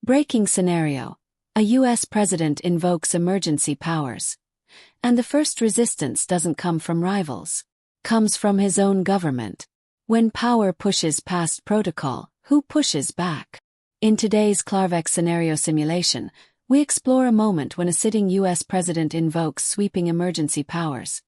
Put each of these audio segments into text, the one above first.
Breaking scenario. A U.S. president invokes emergency powers. And the first resistance doesn't come from rivals. Comes from his own government. When power pushes past protocol, who pushes back? In today's Clarvex scenario simulation, we explore a moment when a sitting U.S. president invokes sweeping emergency powers.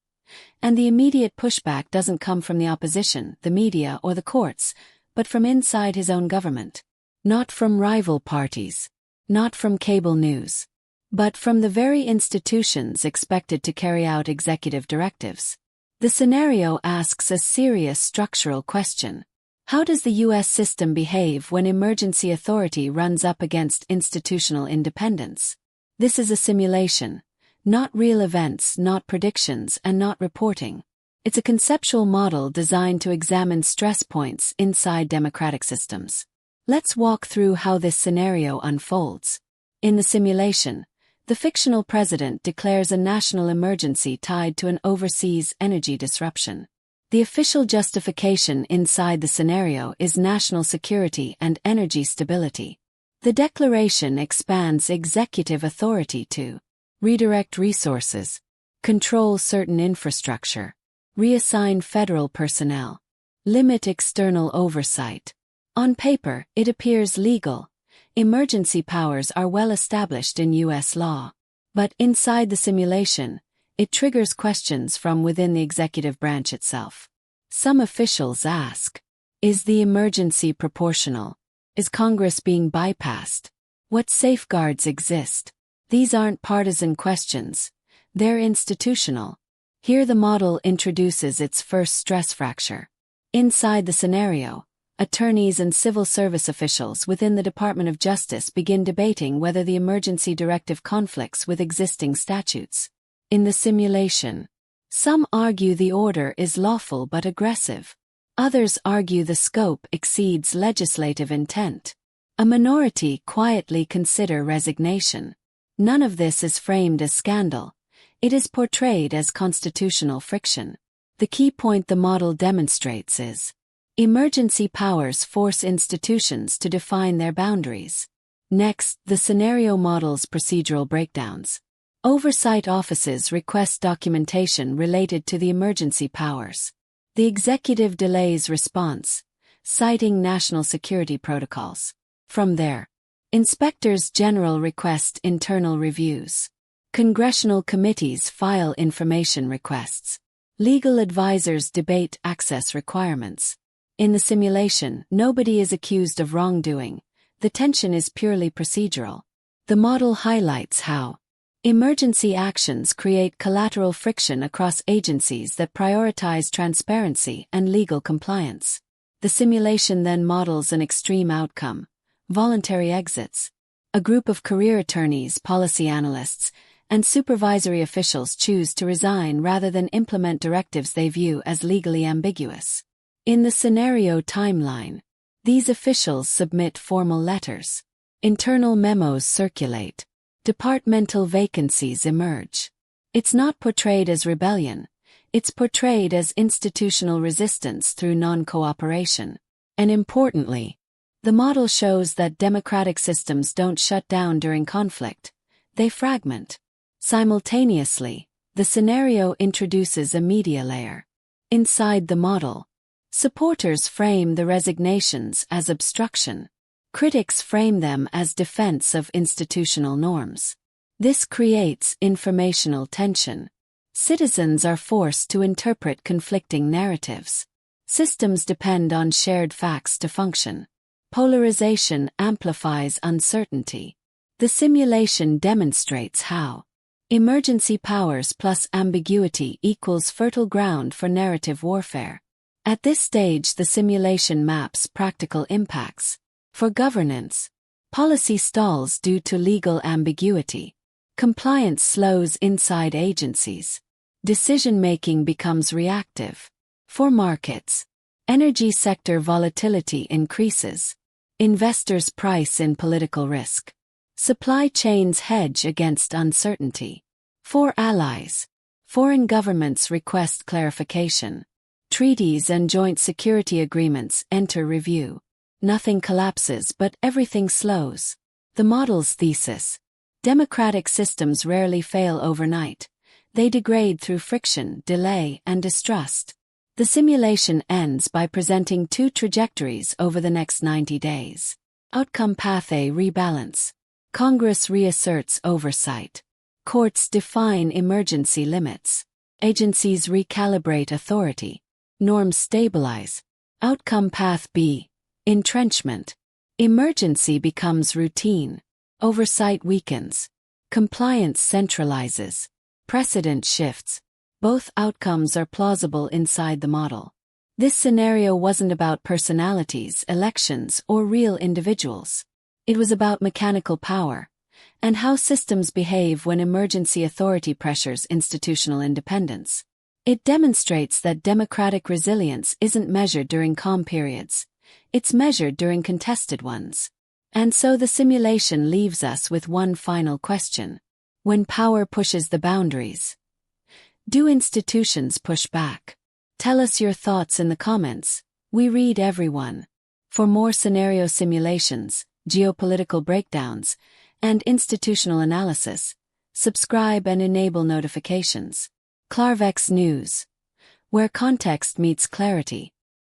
And the immediate pushback doesn't come from the opposition, the media, or the courts, but from inside his own government. Not from rival parties. Not from cable news. But from the very institutions expected to carry out executive directives. The scenario asks a serious structural question. How does the U.S. system behave when emergency authority runs up against institutional independence? This is a simulation. Not real events, not predictions, and not reporting. It's a conceptual model designed to examine stress points inside democratic systems. Let's walk through how this scenario unfolds. In the simulation, the fictional president declares a national emergency tied to an overseas energy disruption. The official justification inside the scenario is national security and energy stability. The declaration expands executive authority to redirect resources, control certain infrastructure, reassign federal personnel, limit external oversight. On paper, it appears legal. Emergency powers are well established in U.S. law. But inside the simulation, it triggers questions from within the executive branch itself. Some officials ask, is the emergency proportional? Is Congress being bypassed? What safeguards exist? These aren't partisan questions. They're institutional. Here the model introduces its first stress fracture. Inside the scenario, attorneys and civil service officials within the Department of Justice begin debating whether the emergency directive conflicts with existing statutes. In the simulation, some argue the order is lawful but aggressive. Others argue the scope exceeds legislative intent. A minority quietly consider resignation. None of this is framed as scandal. It is portrayed as constitutional friction. The key point the model demonstrates is emergency powers force institutions to define their boundaries. Next, the scenario model's procedural breakdowns. Oversight offices request documentation related to the emergency powers. The executive delays response, citing national security protocols. From there, inspectors general request internal reviews. Congressional committees file information requests. Legal advisors debate access requirements. In the simulation, nobody is accused of wrongdoing. The tension is purely procedural. The model highlights how emergency actions create collateral friction across agencies that prioritize transparency and legal compliance. The simulation then models an extreme outcome: voluntary exits. A group of career attorneys, policy analysts, and supervisory officials choose to resign rather than implement directives they view as legally ambiguous. In the scenario timeline, these officials submit formal letters. Internal memos circulate. Departmental vacancies emerge. It's not portrayed as rebellion. It's portrayed as institutional resistance through non-cooperation. And importantly, the model shows that democratic systems don't shut down during conflict. They fragment. Simultaneously, the scenario introduces a media layer. Inside the model, supporters frame the resignations as obstruction. Critics frame them as defense of institutional norms. This creates informational tension. Citizens are forced to interpret conflicting narratives. Systems depend on shared facts to function. Polarization amplifies uncertainty. The simulation demonstrates how emergency powers plus ambiguity equals fertile ground for narrative warfare. At this stage, the simulation maps practical impacts. For governance, policy stalls due to legal ambiguity. Compliance slows inside agencies. Decision-making becomes reactive. For markets, energy sector volatility increases. Investors price in political risk. Supply chains hedge against uncertainty. For allies, foreign governments request clarification. Treaties and joint security agreements enter review. Nothing collapses but everything slows. The model's thesis. Democratic systems rarely fail overnight. They degrade through friction, delay, and distrust. The simulation ends by presenting two trajectories over the next 90 days. Outcome Path A: rebalance. Congress reasserts oversight. Courts define emergency limits. Agencies recalibrate authority. Norms stabilize. Outcome Path B: entrenchment. Emergency becomes routine. Oversight weakens. Compliance centralizes. Precedent shifts. Both outcomes are plausible inside the model. This scenario wasn't about personalities, elections, or real individuals. It was about mechanical power, and how systems behave when emergency authority pressures institutional independence. It demonstrates that democratic resilience isn't measured during calm periods. It's measured during contested ones. And so the simulation leaves us with one final question. When power pushes the boundaries, do institutions push back? Tell us your thoughts in the comments. We read everyone. For more scenario simulations, geopolitical breakdowns, and institutional analysis, subscribe and enable notifications. Clarvex News, where context meets clarity.